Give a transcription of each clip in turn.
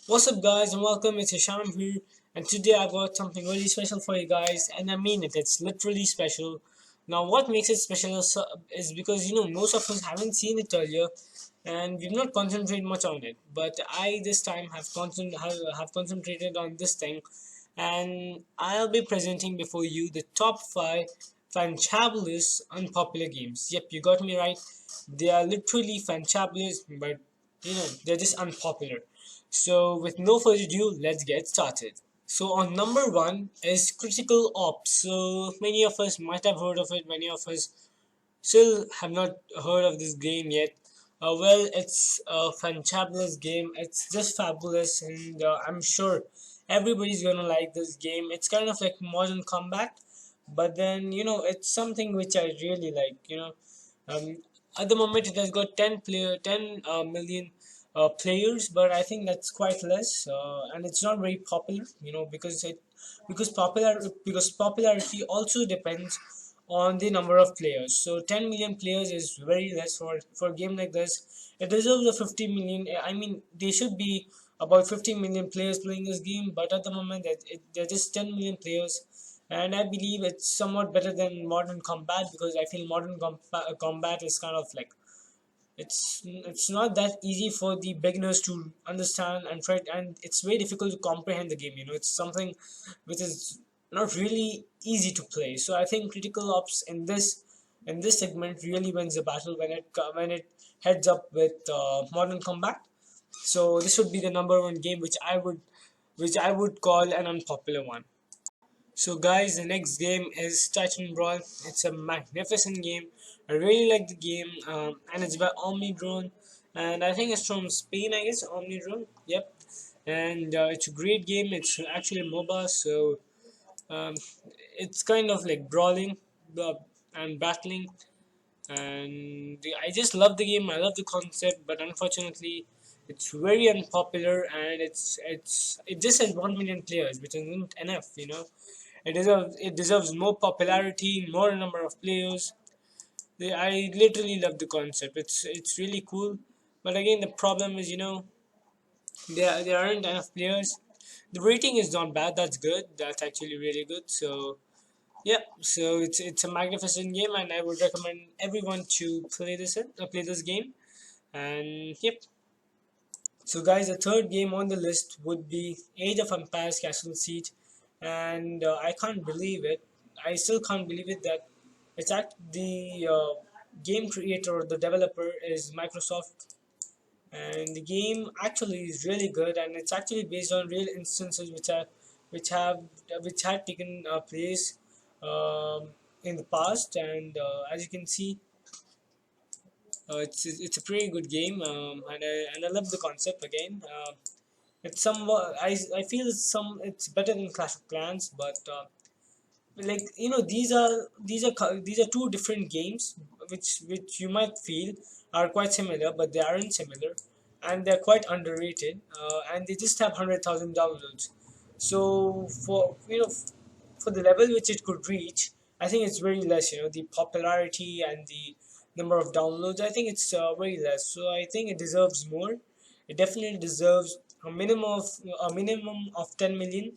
What's up, guys, and welcome. It's Hisham here, and today I've got something really special for you guys, and I mean it. It's literally special. Now, what makes it special is because most of us haven't seen it earlier, and we've not concentrated much on it. But I this time have concentrated on this thing, and I'll be presenting before you the top 5 fantabulous unpopular games. Yep, you got me right. They are literally fantabulous, but they're just unpopular. So with no further ado, let's get started. So on number 1 is Critical Ops. So many of us might have heard of it, many of us still have not heard of this game yet. Well, it's a fantabulous game. It's just fabulous, and I'm sure everybody's gonna like this game. It's kind of like modern combat, but then it's something which I really like. Um, at the moment it has got 10 million players, but I think that's quite less, and it's not very popular. Because popularity also depends on the number of players. So 10 million players is very less for a game like this. It deserves a 50 million. I mean, they should be about 50 million players playing this game, but at the moment they're just 10 million players, and I believe it's somewhat better than modern combat, because I feel modern combat is kind of like it's not that easy for the beginners to understand and try, and it's very difficult to comprehend the game. It's something which is not really easy to play. So I think Critical Ops in this segment really wins the battle when it heads up with modern combat. So this would be the number 1 game which I would call an unpopular one. So guys, the next game is Titan Brawl. It's a magnificent game. I really like the game, and it's by Omnidrone, and I think it's from Spain, I guess. Omnidrone, yep. And it's a great game. It's actually MOBA, so um, it's kind of like brawling and battling, and I just love the game. I love the concept, but unfortunately, it's very unpopular, and it just has 1 million players, which isn't enough. It deserves more popularity, more number of players. I literally love the concept. It's really cool, but again, the problem is there aren't enough players. The rating is not bad. That's good. That's actually really good. So yeah, so it's a magnificent game, and I would recommend everyone to play this game. And yep. So guys, the third game on the list would be Age of Empires Castle Siege, and I can't believe it. I still can't believe it that the game creator or the developer is Microsoft, and the game actually is really good, and it's actually based on real instances which have which had taken place um, in the past, and as you can see, it's a pretty good game, and I love the concept again. It's somewhat I feel it's better than Clash of Clans, but like these are two different games which you might feel are quite similar, but they aren't similar, and they're quite underrated, and they just have 100,000 downloads. So for the level which it could reach, I think it's very less. The popularity and the number of downloads, I think it's very less. So I think it deserves more. It definitely deserves a minimum of 10 million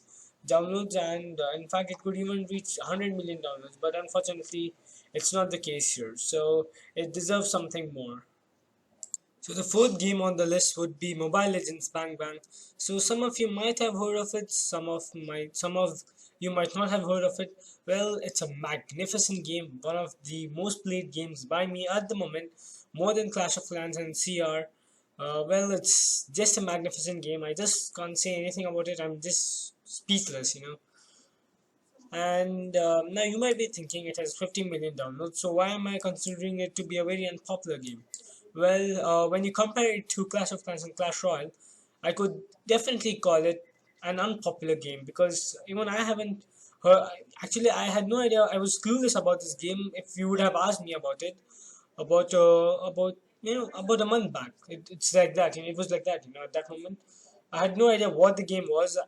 downloads, and in fact it could even reach 100 million downloads, but unfortunately it's not the case here, so it deserves something more. So the fourth game on the list would be Mobile Legends Bang Bang. So some of you might have heard of it, some of you might not have heard of it. Well, it's a magnificent game, one of the most played games by me at the moment, more than Clash of Clans and CR. Well, it's just a magnificent game. I just can't say anything about it. I'm just speechless. And now you might be thinking it has 50 million downloads, so why am I considering it to be a very unpopular game? Well, when you compare it to Clash of Clans and Clash Royale, I could definitely call it an unpopular game, because even I haven't heard. Actually, I had no idea. I was clueless about this game. If you would have asked me about it, about a month back, it's like that. It was like that. At that moment, I had no idea what the game was.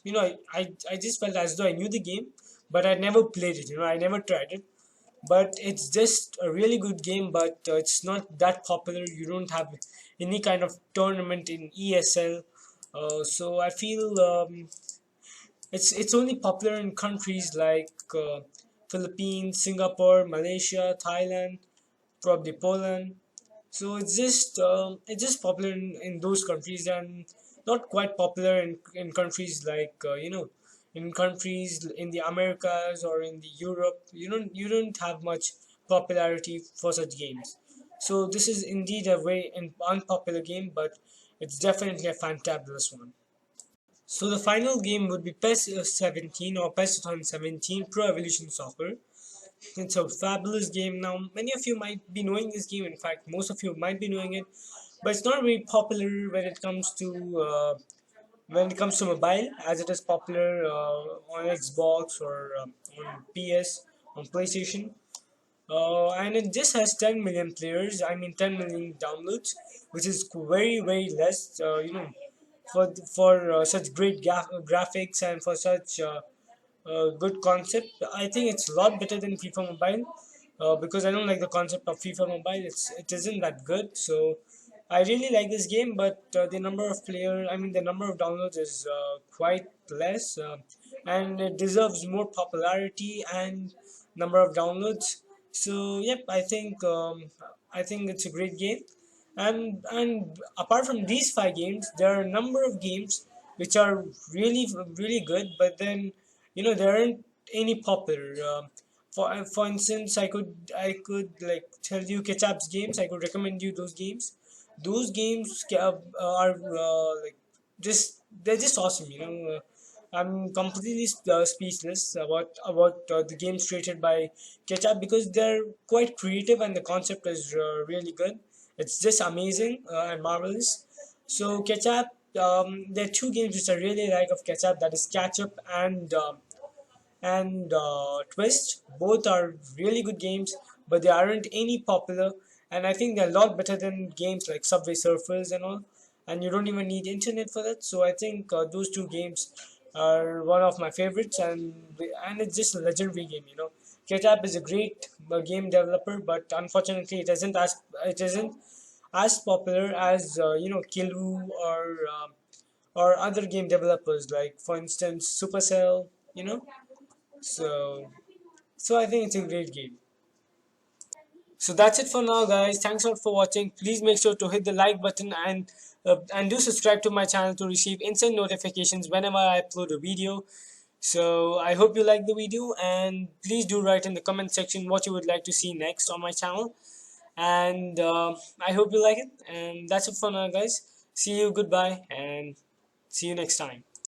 I just felt as though I knew the game, but I never played it. I never tried it. but it's just a really good game, but it's not that popular. You don't have any kind of tournament in ESL. So I feel it's only popular in countries like Philippines, Singapore, Malaysia, Thailand, probably Poland. So it's just popular in those countries, and not quite popular in countries like in countries in the Americas or in the Europe. You don't have much popularity for such games. So this is indeed a very unpopular game, but it's definitely a fantabulous one. So the final game would be PES 17 or PES 2017 Pro Evolution Soccer. It's a fabulous game. Now, many of you might be knowing this game. In fact, most of you might be knowing it, but it's not very popular when it comes to mobile, as it is popular on Xbox or on PS, on PlayStation. And it just has 10 million players. I mean, 10 million downloads, which is very very less. For such great graphics and for such good concept. I think it's a lot better than FIFA Mobile, because I don't like the concept of FIFA Mobile. It isn't that good. So I really like this game, but the number of downloads is quite less, and it deserves more popularity and number of downloads. So yep, I think it's a great game, and apart from these five games, there are a number of games which are really really good, but then there aren't any popular. For instance, I could like tell you Ketchup's games. I could recommend you those games. Those games are like just they're just awesome. I'm completely speechless about the games created by Ketchup, because they're quite creative and the concept is really good. It's just amazing and marvelous. So Ketchup, there are two games which I really like of Ketchup. That is Ketchup and Twist. Both are really good games, but they aren't any popular. And I think they're a lot better than games like Subway Surfers and all. And you don't even need internet for that. So I think those two games are one of my favorites, and it's just a legendary game. KTAP is a great game developer, but unfortunately, it isn't as popular as Kilu or other game developers, like for instance Supercell. You know so, so I think it's a great game. So that's it for now, guys. Thanks a lot for watching. Please make sure to hit the like button and do subscribe to my channel to receive instant notifications whenever I upload a video. So I hope you like the video, and please do write in the comment section what you would like to see next on my channel. And I hope you like it. And that's it for now, guys. See you. Goodbye, and see you next time.